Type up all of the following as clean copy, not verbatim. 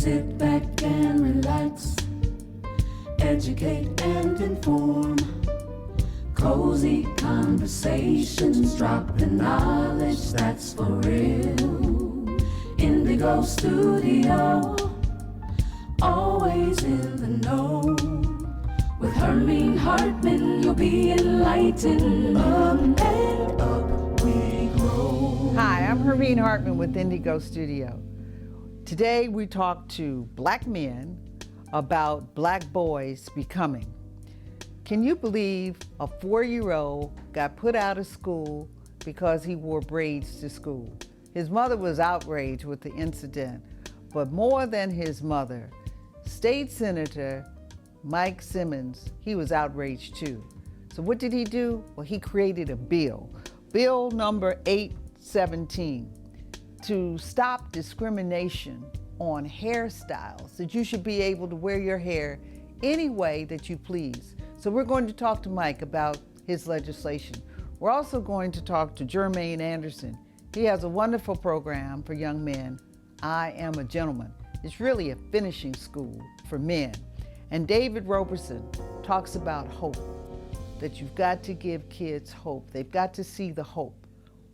Sit back and relax, educate and inform. Cozy conversations, dropping knowledge that's for real. Indigo Studio, always in the know. With Hermine Hartman, you'll be enlightened. Up and up we grow. Hi, I'm Hermine Hartman with Indigo Studio. Today we talk to black men about black boys becoming. Can you believe a 4-year-old got put out of school because he wore braids to school? His mother was outraged with the incident, but more than his mother, State Senator Mike Simmons, he was outraged too. So what did he do? Well, he created a bill number 817, to stop discrimination on hairstyles, that you should be able to wear your hair any way that you please. So we're going to talk to Mike about his legislation. We're also going to talk to Jermaine Anderson. He has a wonderful program for young men, I Am a Gentleman. It's really a finishing school for men. And David Roberson talks about hope, that you've got to give kids hope. They've got to see the hope.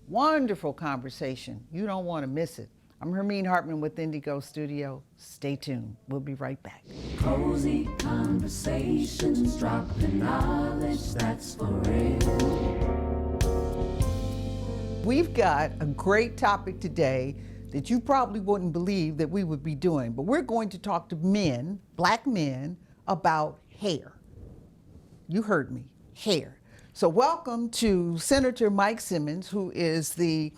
Wonderful conversation. You don't want to miss it. I'm Hermine Hartman with Indigo Studio. Stay tuned. We'll be right back. Cozy conversations, dropping knowledge that's for real. We've got a great topic today that you probably wouldn't believe that we would be doing, but we're going to talk to men, black men, about hair. You heard me, hair. So welcome to Senator Mike Simmons, who is the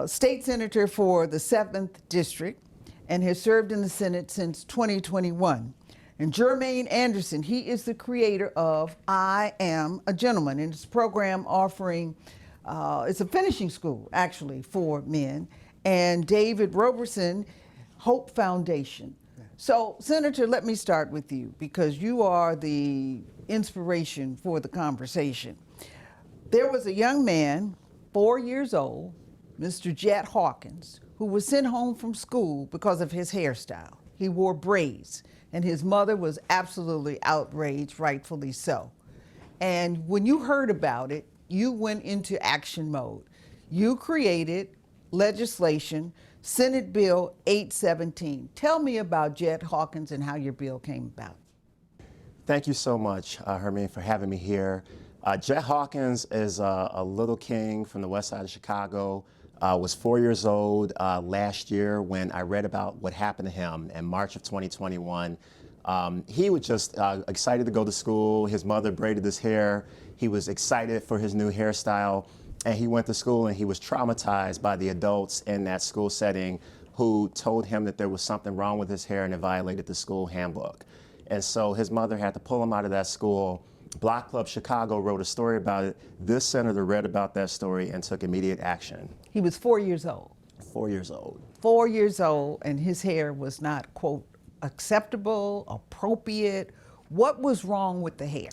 state senator for the 7th District and has served in the Senate since 2021. And Jermaine Anderson, he is the creator of I Am a Gentleman, and it's a program offering, it's a finishing school actually for men. And David Roberson, Hope Foundation. So Senator, let me start with you because you are the inspiration for the conversation. There was a young man, 4 years old, Mr. Jet Hawkins, who was sent home from school because of his hairstyle. He wore braids, and his mother was absolutely outraged, rightfully so. And when you heard about it, you went into action mode. You created legislation, Senate Bill 817. Tell me about Jet Hawkins and how your bill came about. Thank you so much, Hermine, for having me here. Jet Hawkins is a little king from the west side of Chicago. Was 4 years old last year when I read about what happened to him in March of 2021. He was just excited to go to school. His mother braided his hair. He was excited for his new hairstyle. And he went to school and he was traumatized by the adults in that school setting who told him that there was something wrong with his hair and it violated the school handbook. And so his mother had to pull him out of that school. Block Club Chicago wrote a story about it. This senator read about that story and took immediate action. He was 4 years old. 4 years old. 4 years old, and his hair was not, quote, acceptable, appropriate. What was wrong with the hair?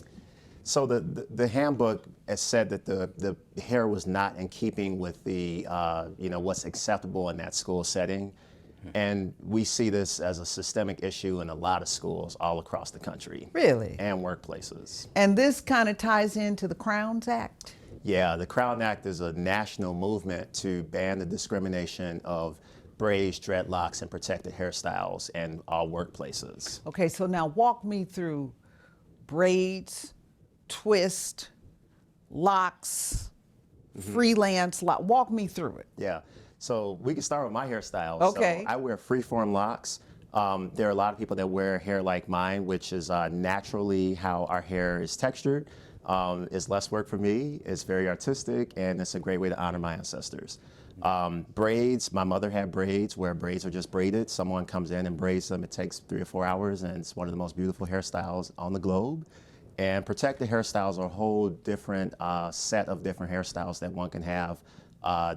So the handbook has said that the hair was not in keeping with the, what's acceptable in that school setting. And we see this as a systemic issue in a lot of schools all across the country. Really? And workplaces. And this kind of ties into the Crowns Act? Yeah, the Crown Act is a national movement to ban the discrimination of braids, dreadlocks, and protected hairstyles in all workplaces. Okay, so now walk me through braids, twist, locks, freelance lock. Walk me through it. Yeah. So we can start with my hairstyle. Okay. So I wear freeform locks. There are a lot of people that wear hair like mine, which is naturally how our hair is textured. It's less work for me. It's very artistic, and it's a great way to honor my ancestors. Braids, my mother had braids where braids are just braided. Someone comes in and braids them. It takes 3 or 4 hours, and it's one of the most beautiful hairstyles on the globe. And protected hairstyles are a whole different set of different hairstyles that one can have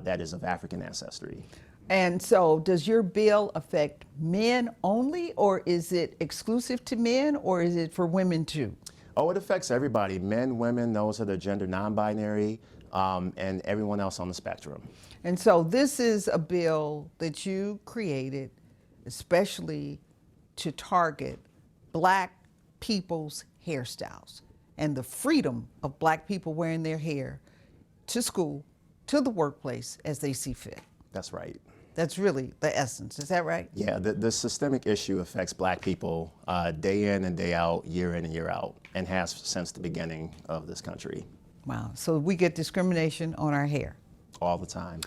that is of African ancestry. And so does your bill affect men only, or is it exclusive to men, or is it for women too? Oh, it affects everybody, men, women, those that are gender non-binary, and everyone else on the spectrum. And so this is a bill that you created especially to target black people's hairstyles and the freedom of black people wearing their hair to school, to the workplace as they see fit. That's right. That's really the essence. Is that right? Yeah, the systemic issue affects black people day in and day out, year in and year out, and has since the beginning of this country. Wow. So we get discrimination on our hair. All the time.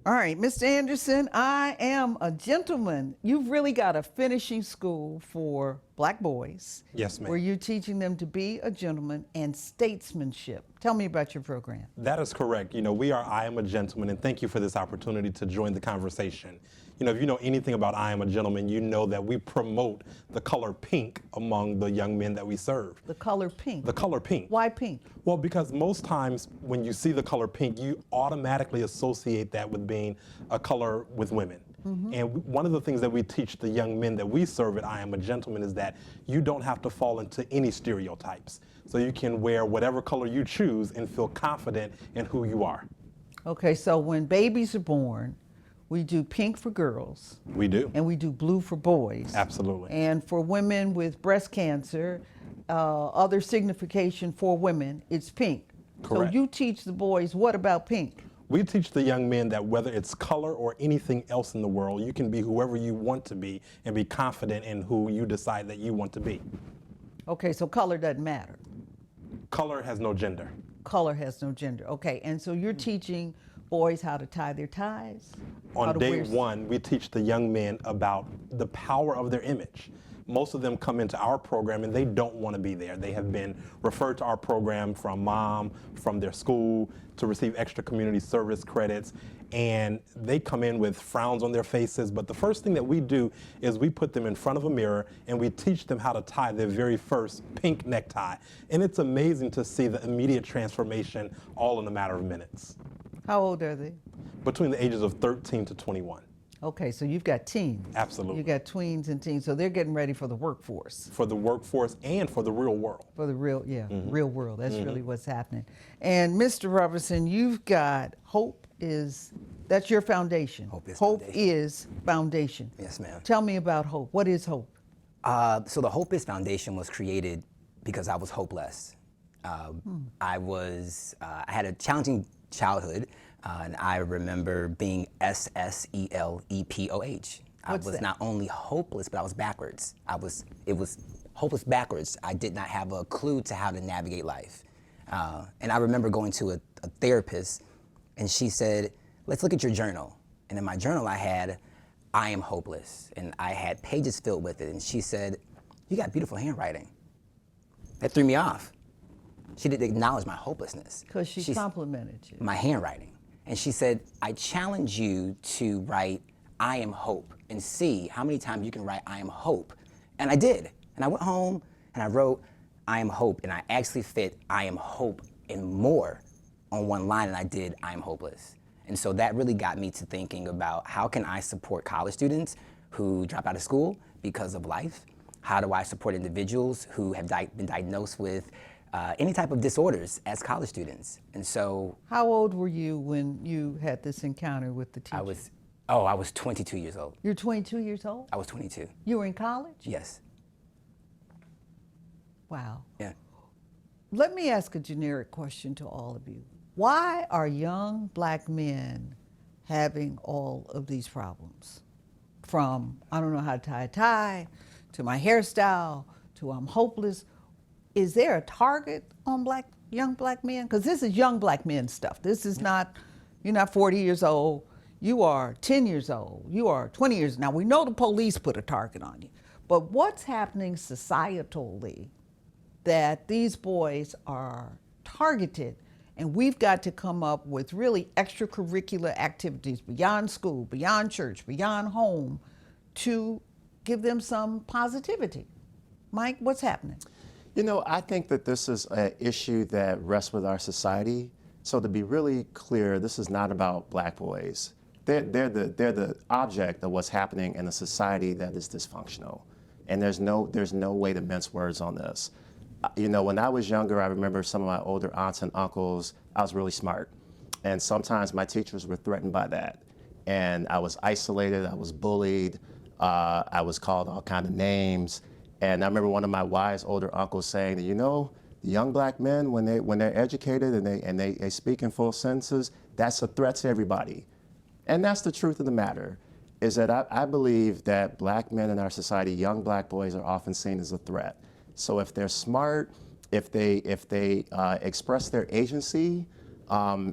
All right, Mr. Anderson, I am a gentleman. You've really got a finishing school for black boys. Yes, ma'am. Where you're teaching them to be a gentleman and statesmanship. Tell me about your program. That is correct. You know, we are I Am a Gentleman, and thank you for this opportunity to join the conversation. You know, if you know anything about I Am a Gentleman, you know that we promote the color pink among the young men that we serve. The color pink. The color pink. Why pink? Well, because most times when you see the color pink, you automatically associate that with being a color with women. And one of the things that we teach the young men that we serve at I Am a Gentleman is that you don't have to fall into any stereotypes. So you can wear whatever color you choose and feel confident in who you are. Okay, so when babies are born, we do pink for girls. We do. And we do blue for boys. Absolutely. And for women with breast cancer, other signification for women, it's pink. Correct. So you teach the boys, what about pink? We teach the young men that whether it's color or anything else in the world, you can be whoever you want to be and be confident in who you decide that you want to be. Okay, so color doesn't matter. Color has no gender. Color has no gender. Okay, and so you're teaching boys how to tie their ties? On day one, we teach the young men about the power of their image. Most of them come into our program and they don't want to be there. They have been referred to our program from mom, from their school, to receive extra community service credits, and they come in with frowns on their faces. But the first thing that we do is we put them in front of a mirror and we teach them how to tie their very first pink necktie. And it's amazing to see the immediate transformation all in a matter of minutes. How old are they? Between the ages of 13 to 21. Okay, so you've got teens. Absolutely. You got tweens and teens, so they're getting ready for the workforce. For the workforce and for the real world. For the real, real world. That's really what's happening. And Mr. Robertson, you've got that's your foundation. Hope is foundation. Yes, ma'am. Tell me about Hope. What is Hope? So the Hope is Foundation was created because I was hopeless. I had a challenging childhood, and I remember being SSELEPOH. I What's was that? not only hopeless, but I was backwards. It was hopeless backwards. I did not have a clue to how to navigate life. And I remember going to a therapist, and she said, let's look at your journal. And in my journal I had, I am hopeless. And I had pages filled with it. And she said, you got beautiful handwriting. That threw me off. She didn't acknowledge my hopelessness. Because she complimented you. My handwriting. And she said, I challenge you to write, I am hope, and see how many times you can write, I am hope. And I did. And I went home and I wrote, I am hope. And I actually fit, I am hope and more on one line, and I did, I am hopeless. And so that really got me to thinking about how can I support college students who drop out of school because of life? How do I support individuals who have been diagnosed with any type of disorders as college students? And so. How old were you when you had this encounter with the teacher? I was 22 years old. You're 22 years old? I was 22. You were in college? Yes. Wow. Yeah. Let me ask a generic question to all of you. Why are young black men having all of these problems? From, I don't know how to tie a tie, to my hairstyle, to I'm hopeless. Is there a target on young black men? Because this is young black men stuff. This is not, you're not 40 years old. You are 10 years old. You are 20 years. Now, we know the police put a target on you. But what's happening societally that these boys are targeted? And we've got to come up with really extracurricular activities beyond school, beyond church, beyond home to give them some positivity. Mike, what's happening? You know, I think that this is an issue that rests with our society. So to be really clear, this is not about black boys. They're the object of what's happening in a society that is dysfunctional. And there's no way to mince words on this. You know, when I was younger, I remember some of my older aunts and uncles, I was really smart. And sometimes my teachers were threatened by that. And I was isolated, I was bullied. I was called all kind of names. And I remember one of my wise older uncles saying that, you know, the young black men, when they're educated and they speak in full sentences, that's a threat to everybody. And that's the truth of the matter, is that I believe that black men in our society, young black boys, are often seen as a threat. So if they're smart, if they express their agency,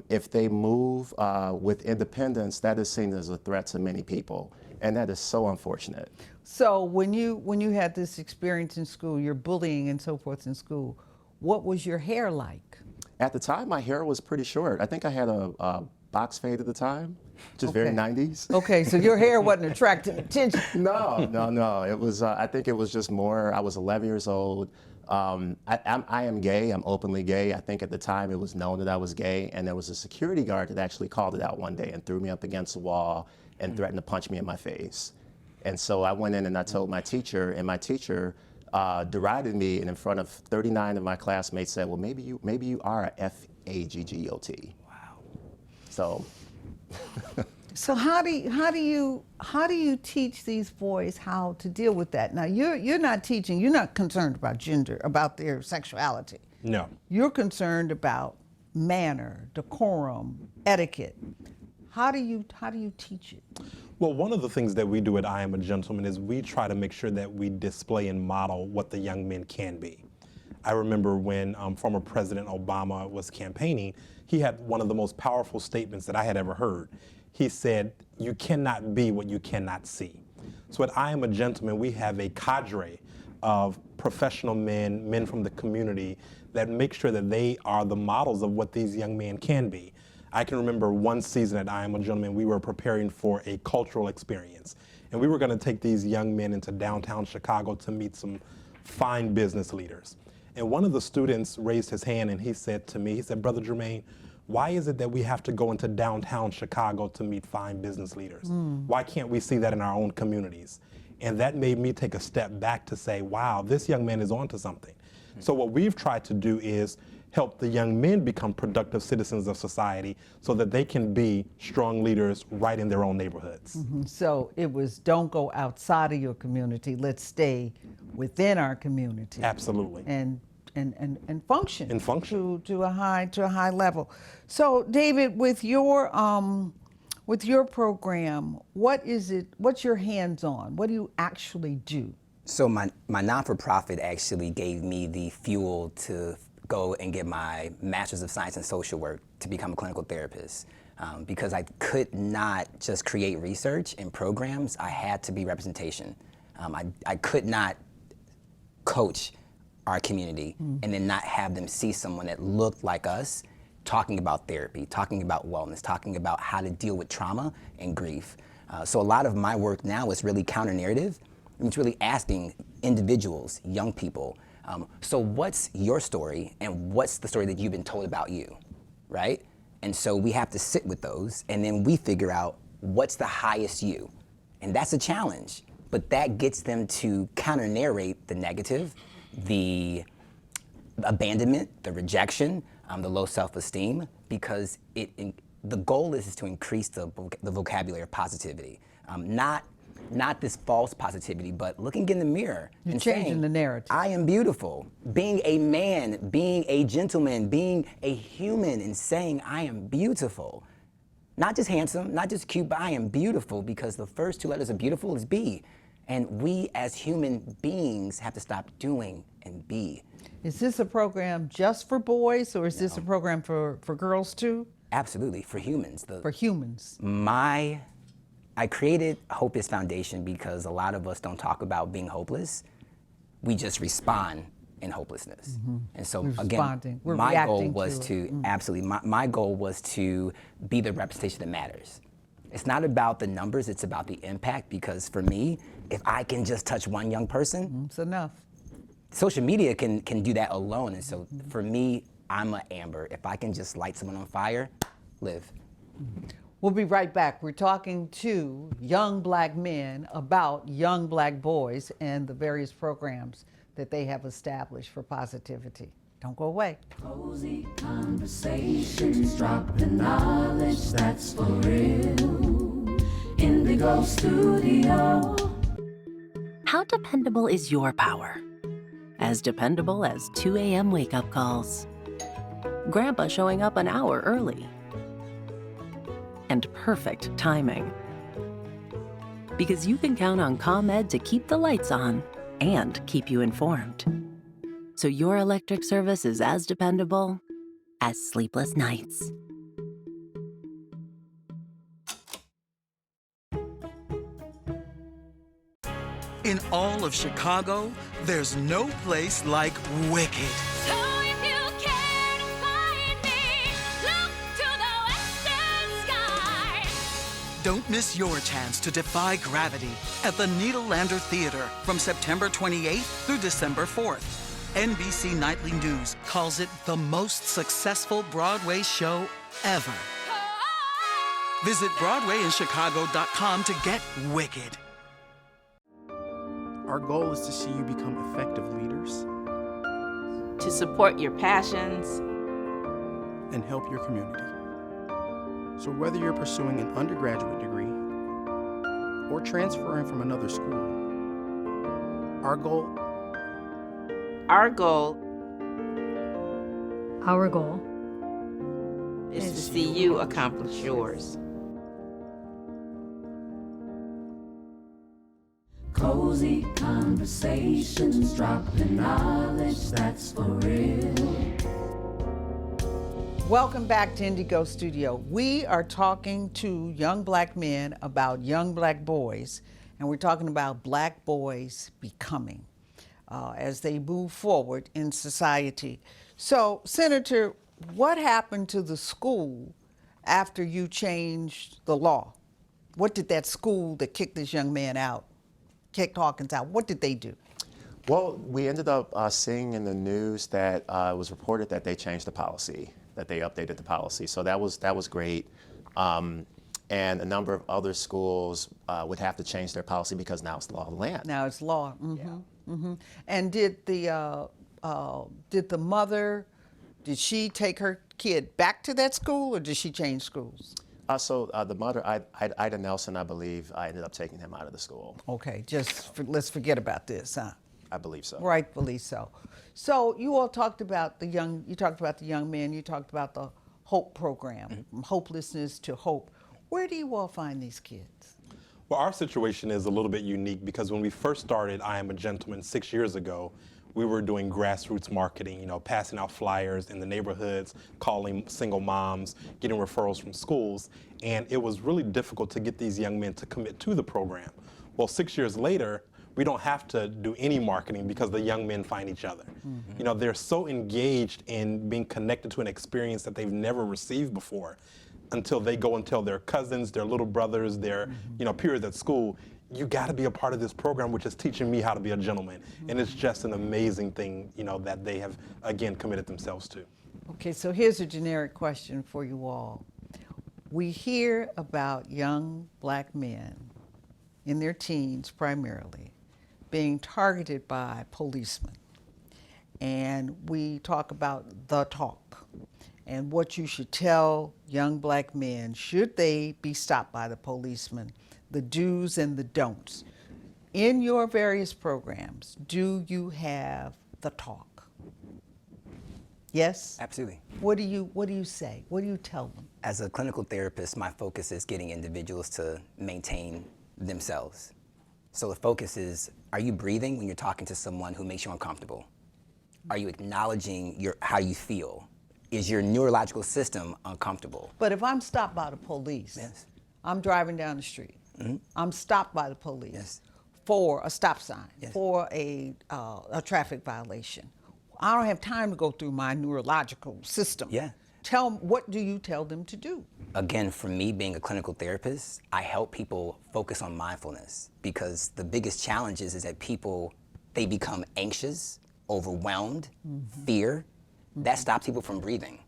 if they move with independence, that is seen as a threat to many people. And that is so unfortunate. So when you had this experience in school, your bullying and so forth in school, what was your hair like? At the time, my hair was pretty short. I think I had a box fade at the time, just very 90s. Okay, so your hair wasn't attracting attention. No. It was. I think it was just more. I was 11 years old. I am gay. I'm openly gay. I think at the time it was known that I was gay, and there was a security guard that actually called it out one day and threw me up against the wall and threatened to punch me in my face. And so I went in and I told my teacher, and my teacher derided me, and in front of 39 of my classmates said, "Well, maybe you are a F-A-G-G-O-T." Wow. So. So how do you teach these boys how to deal with that? Now you're not teaching. You're not concerned about gender, about their sexuality. No. You're concerned about manner, decorum, etiquette. How do you teach it? Well, one of the things that we do at I Am a Gentleman is we try to make sure that we display and model what the young men can be. I remember when former President Obama was campaigning, he had one of the most powerful statements that I had ever heard. He said, "You cannot be what you cannot see." So at I Am a Gentleman, we have a cadre of professional men from the community that make sure that they are the models of what these young men can be. I can remember one season at I Am a Gentleman, we were preparing for a cultural experience. And we were going to take these young men into downtown Chicago to meet some fine business leaders. And one of the students raised his hand and he said to me, he said, "Brother Jermaine, why is it that we have to go into downtown Chicago to meet fine business leaders? Why can't we see that in our own communities?" And that made me take a step back to say, wow, this young man is onto something. So what we've tried to do is help the young men become productive citizens of society so that they can be strong leaders right in their own neighborhoods. So it was, don't go outside of your community. Let's stay within our community. Absolutely. And function. And function. to a high level. So David, with your program, what's your hands-on? What do you actually do? So my non-for-profit actually gave me the fuel to go and get my Master's of Science in Social Work to become a clinical therapist. Because I could not just create research and programs, I had to be representation. I could not coach our community and then not have them see someone that looked like us talking about therapy, talking about wellness, talking about how to deal with trauma and grief. So a lot of my work now is really counter-narrative. It's really asking individuals, young people, so what's your story and what's the story that you've been told about you, right? And so we have to sit with those and then we figure out what's the highest you. And that's a challenge, but that gets them to counter-narrate the negative, the abandonment, the rejection, the low self-esteem, because the goal is to increase the vocabulary of positivity, not this false positivity, but looking in the mirror You're and changing saying, the narrative. I am beautiful. Being a man, being a gentleman, being a human and saying I am beautiful. Not just handsome, not just cute, but I am beautiful, because the first two letters of beautiful is B. And we as human beings have to stop doing and be. Is this a program just for boys, or is this a program for girls too? Absolutely, for humans. For humans. I created Hope Is Foundation because a lot of us don't talk about being hopeless. We just respond in hopelessness. And so again, my goal was to absolutely, my goal was to be the representation that matters. It's not about the numbers, it's about the impact, because for me, if I can just touch one young person, it's enough. Social media can do that alone. And so for me, I'm an Amber. If I can just light someone on fire, live. We'll be right back. We're talking to young black men about young black boys and the various programs that they have established for positivity. Don't go away. Cozy conversations, drop the knowledge that's for real. Indigo Studio. How dependable is your power? As dependable as 2 a.m. wake-up calls, Grandpa showing up an hour early, and perfect timing. Because you can count on ComEd to keep the lights on and keep you informed. So your electric service is as dependable as sleepless nights. In all of Chicago, there's no place like Wicked. So if you care to find me, look to the western sky. Don't miss your chance to defy gravity at the Nederlander Theater from September 28th through December 4th. NBC Nightly News calls it the most successful Broadway show ever. Visit BroadwayInChicago.com to get Wicked. Our goal is to see you become effective leaders to support your passions and help your community. So whether you're pursuing an undergraduate degree or transferring from another school, our goal is to see you accomplish yours. Cozy conversations, drop the knowledge that's for real. Welcome back to Ndigo Studio. We are talking to young black men about young black boys, and we're talking about black boys becoming as they move forward in society. So, Senator, what happened to the school after you changed the law? What did that school that kicked this young man out, kicked Hawkins out, what did they do? Well, we ended up seeing in the news that it was reported that they changed the policy, that they updated the policy. So that was great. And a number of other schools would have to change their policy because now it's the law of the land. Now it's law. Mm-hmm. Yeah. Mm-hmm. And did the mother, did she take her kid back to that school, or did she change schools? So the mother, Ida Nelson, I believe, I ended up taking him out of the school. Okay, let's forget about this, huh? I believe so. Rightfully so. So you all talked about the young men, you talked about the HOPE program, from hopelessness to hope. Where do you all find these kids? Well, our situation is a little bit unique because when we first started I Am a Gentleman 6 years ago, we were doing grassroots marketing, passing out flyers in the neighborhoods, calling single moms, getting referrals from schools, and it was really difficult to get these young men to commit to the program. Well, 6 years later, we don't have to do any marketing because the young men find each other. Mm-hmm. They're so engaged in being connected to an experience that they've never received before until they go and tell their cousins, their little brothers, their peers at school, you got to be a part of this program, which is teaching me how to be a gentleman. Mm-hmm. And it's just an amazing thing, that they have, again, committed themselves to. Okay, so here's a generic question for you all. We hear about young black men, in their teens primarily, being targeted by policemen. And we talk about the talk and what you should tell young black men should they be stopped by the policeman, the do's and the don'ts. In your various programs, do you have the talk? Yes? Absolutely. What do you say? What do you tell them? As a clinical therapist, my focus is getting individuals to maintain themselves. So the focus is, are you breathing when you're talking to someone who makes you uncomfortable? Are you acknowledging how you feel? Is your neurological system uncomfortable? But if I'm stopped by the police, Yes. I'm driving down the street, I'm stopped by the police Yes. for a stop sign, Yes. for a traffic violation. I don't have time to go through my neurological system. Yeah. What do you tell them to do? Again, for me being a clinical therapist, I help people focus on mindfulness because the biggest challenge is that people, they become anxious, overwhelmed, fear. That stops people from breathing.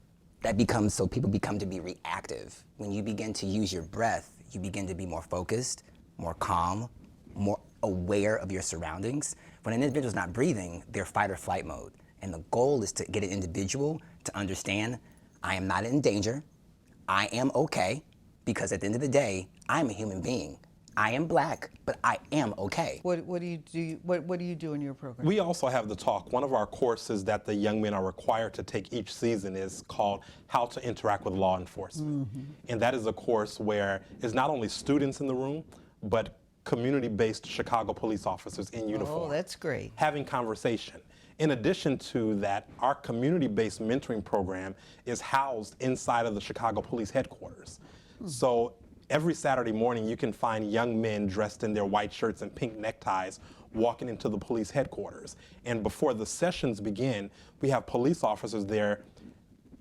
So people become to be reactive. When you begin to use your breath, you begin to be more focused, more calm, more aware of your surroundings. When an individual's not breathing, they're fight or flight mode. And the goal is to get an individual to understand, I am not in danger, I am okay, because at the end of the day, I'm a human being. I am black, but I am okay. What do you do? What do you do in your program? We also have the talk. One of our courses that the young men are required to take each season is called How to Interact with Law Enforcement. And that is a course where it's not only students in the room, but community-based Chicago police officers in uniform. Oh, that's great. Having conversation. In addition to that, our community-based mentoring program is housed inside of the Chicago Police headquarters. So every Saturday morning, you can find young men dressed in their white shirts and pink neckties walking into the police headquarters. And before the sessions begin, we have police officers there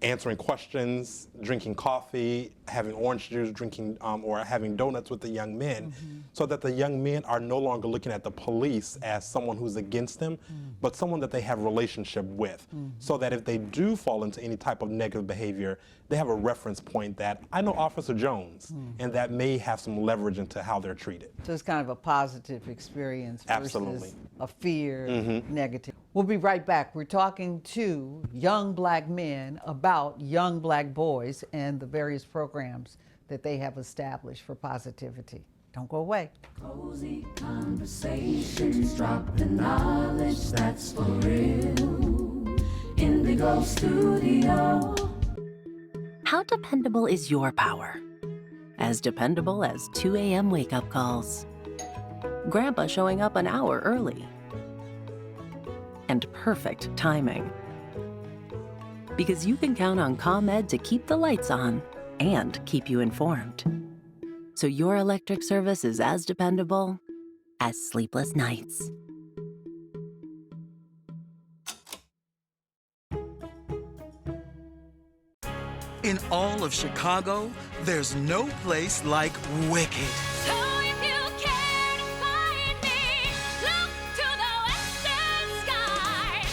answering questions, drinking coffee, having orange juice, drinking or having donuts with the young men, so that the young men are no longer looking at the police as someone who's against them, but someone that they have a relationship with, so that if they do fall into any type of negative behavior, they have a reference point that I know Officer Jones, and that may have some leverage into how they're treated. So it's kind of a positive experience versus Absolutely. a fear, negative. We'll be right back. We're talking to young black men about young black boys and the various programs that they have established for positivity. Don't go away. Cozy conversations, drop the knowledge that's for real. Ndigo Studio. How dependable is your power? As dependable as 2 a.m. wake-up calls. Grandpa showing up an hour early. And perfect timing. Because you can count on ComEd to keep the lights on and keep you informed. So your electric service is as dependable as sleepless nights. In all of Chicago, there's no place like Wicked. So if you care to find me, look to the western sky.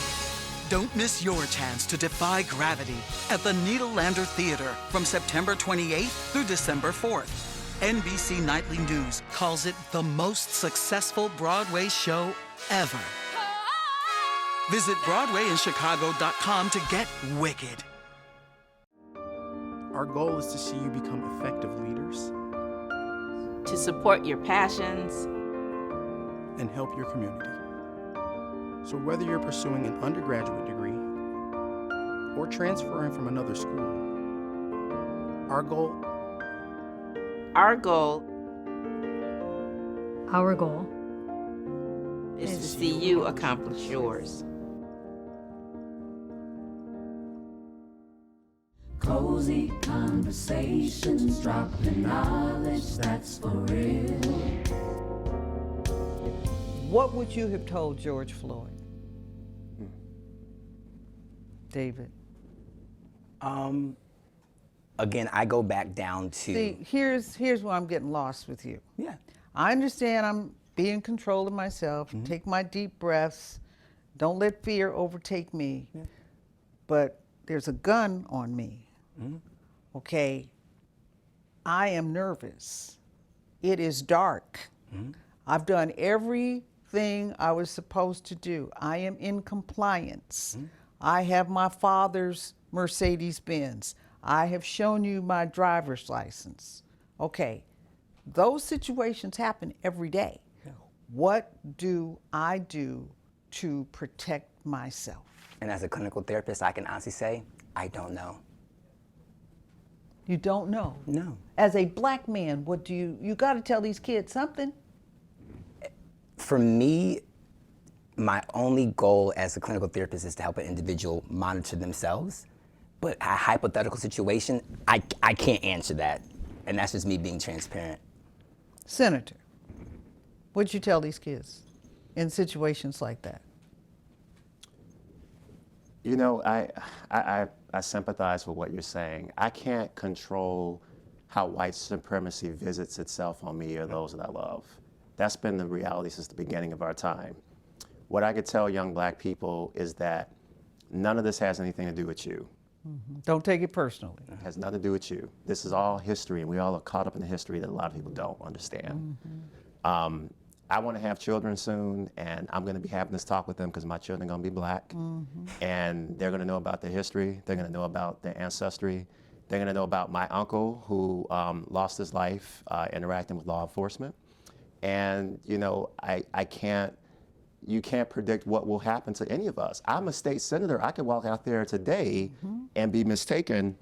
Don't miss your chance to defy gravity at the Nederlander Theater from September 28th through December 4th. NBC Nightly News calls it the most successful Broadway show ever. Visit BroadwayInChicago.com to get Wicked. Our goal is to see you become effective leaders To support your passions and help your community. So whether you're pursuing an undergraduate degree or transferring from another school, our goal Our goal is to see you accomplish yours. Cozy conversations, drop the knowledge that's for real. What would you have told George Floyd? David? Again, I go back down to... See, here's where I'm getting lost with you. Yeah. I understand I'm being in control of myself, take my deep breaths, don't let fear overtake me, but there's a gun on me, okay? I am nervous. It is dark. I've done everything I was supposed to do. I am in compliance. I have my father's Mercedes-Benz. I have shown you my driver's license. Okay, those situations happen every day. What do I do to protect myself? And as a clinical therapist, I can honestly say, I don't know. You don't know? No. As a black man, what do you got to tell these kids something? For me, my only goal as a clinical therapist is to help an individual monitor themselves. But a hypothetical situation, I can't answer that. And that's just me being transparent. Senator, what'd you tell these kids in situations like that? You know, I sympathize with what you're saying. I can't control how white supremacy visits itself on me or those that I love. That's been the reality since the beginning of our time. What I could tell young black people is that none of this has anything to do with you. Don't take it personally. It has nothing to do with you. This is all history, and we all are caught up in the history that a lot of people don't understand. I want to have children soon, and I'm going to be having this talk with them because my children are going to be black, and they're going to know about their history. They're going to know about their ancestry. They're going to know about my uncle who lost his life interacting with law enforcement. And you know, you can't predict what will happen to any of us. I'm a state senator. I could walk out there today and be mistaken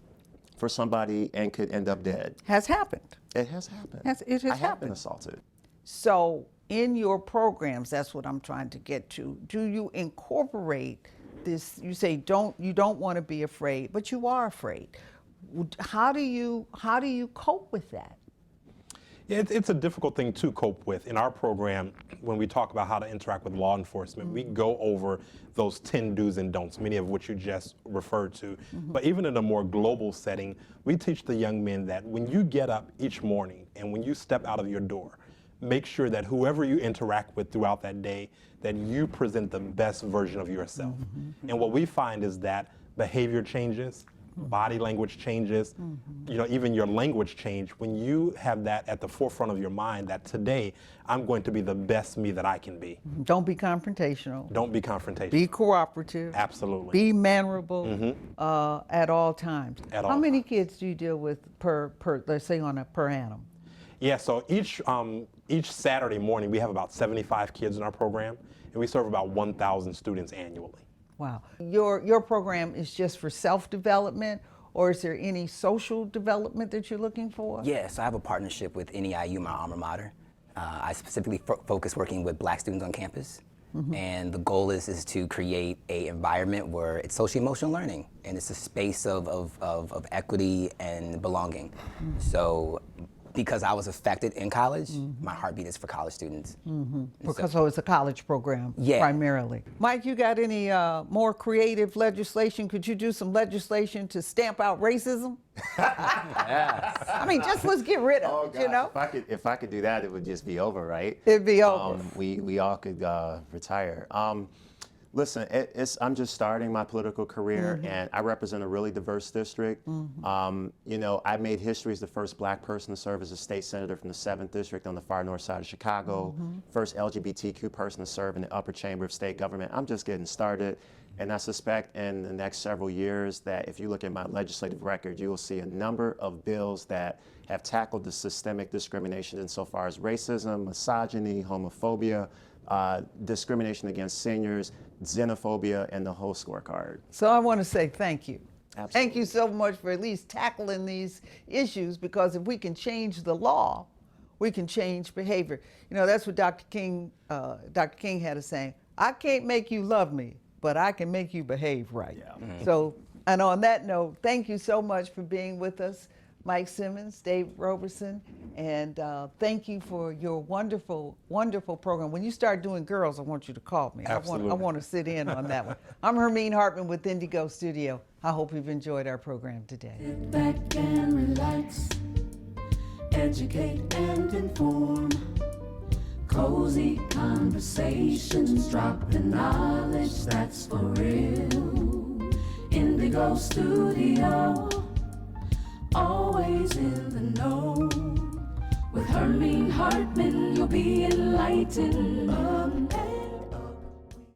for somebody and could end up dead. Has happened. It has happened. It has I have been happened. assaulted. So in your programs, that's what I'm trying to get to. Do you incorporate this? You say you don't want to be afraid, but you are afraid. How do you cope with that? Yeah, it's a difficult thing to cope with. In our program, when we talk about how to interact with law enforcement, we go over those 10 do's and don'ts, many of which you just referred to. But even in a more global setting, we teach the young men that when you get up each morning and when you step out of your door, make sure that whoever you interact with throughout that day, that you present the best version of yourself. And what we find is that behavior changes, body language changes, you know, even your language change when you have that at the forefront of your mind that today I'm going to be the best me that I can be. Don't be confrontational. Don't be confrontational. Be cooperative. Absolutely. Be mannerable at all times. At How all many kids do you deal with per let's say on a per annum? Yeah, so each Saturday morning we have about 75 kids in our program, and we serve about 1,000 students annually. Wow. Your program is just for self-development, or is there any social development that you're looking for? Yes, I have a partnership with NEIU, my alma mater. I specifically focus working with Black students on campus. And the goal is to create an environment where it's social emotional learning, and it's a space of equity and belonging. So because I was affected in college, my heartbeat is for college students. Because it's a college program primarily. Mike, you got any more creative legislation? Could you do some legislation to stamp out racism? I mean, just let's get rid of it, you know? If I could do that, it would just be over, right? It'd be over. We all could retire. Listen, I'm just starting my political career, and I represent a really diverse district. You know, I made history as the first Black person to serve as a state senator from the 7th district on the far north side of Chicago, first LGBTQ person to serve in the upper chamber of state government. I'm just getting started, and I suspect in the next several years that if you look at my legislative record, you will see a number of bills that have tackled the systemic discrimination insofar as racism, misogyny, homophobia, discrimination against seniors, xenophobia, and the whole scorecard. So I want to say thank you. Absolutely. Thank you so much for at least tackling these issues, because if we can change the law, we can change behavior. You know, that's what Dr. King had a saying, I can't make you love me, but I can make you behave right. So, and on that note, thank you so much for being with us, Mike Simmons, Dave Roberson, and thank you for your wonderful, wonderful program. When you start doing girls, I want you to call me. Absolutely. I want to sit in on that one. I'm Hermine Hartman with Ndigo Studio. I hope you've enjoyed our program today. Sit back and relax, educate and inform. Cozy conversations, drop the knowledge that's for real. Ndigo Studio, always in the know. With Hermine Hartman, you'll be enlightened.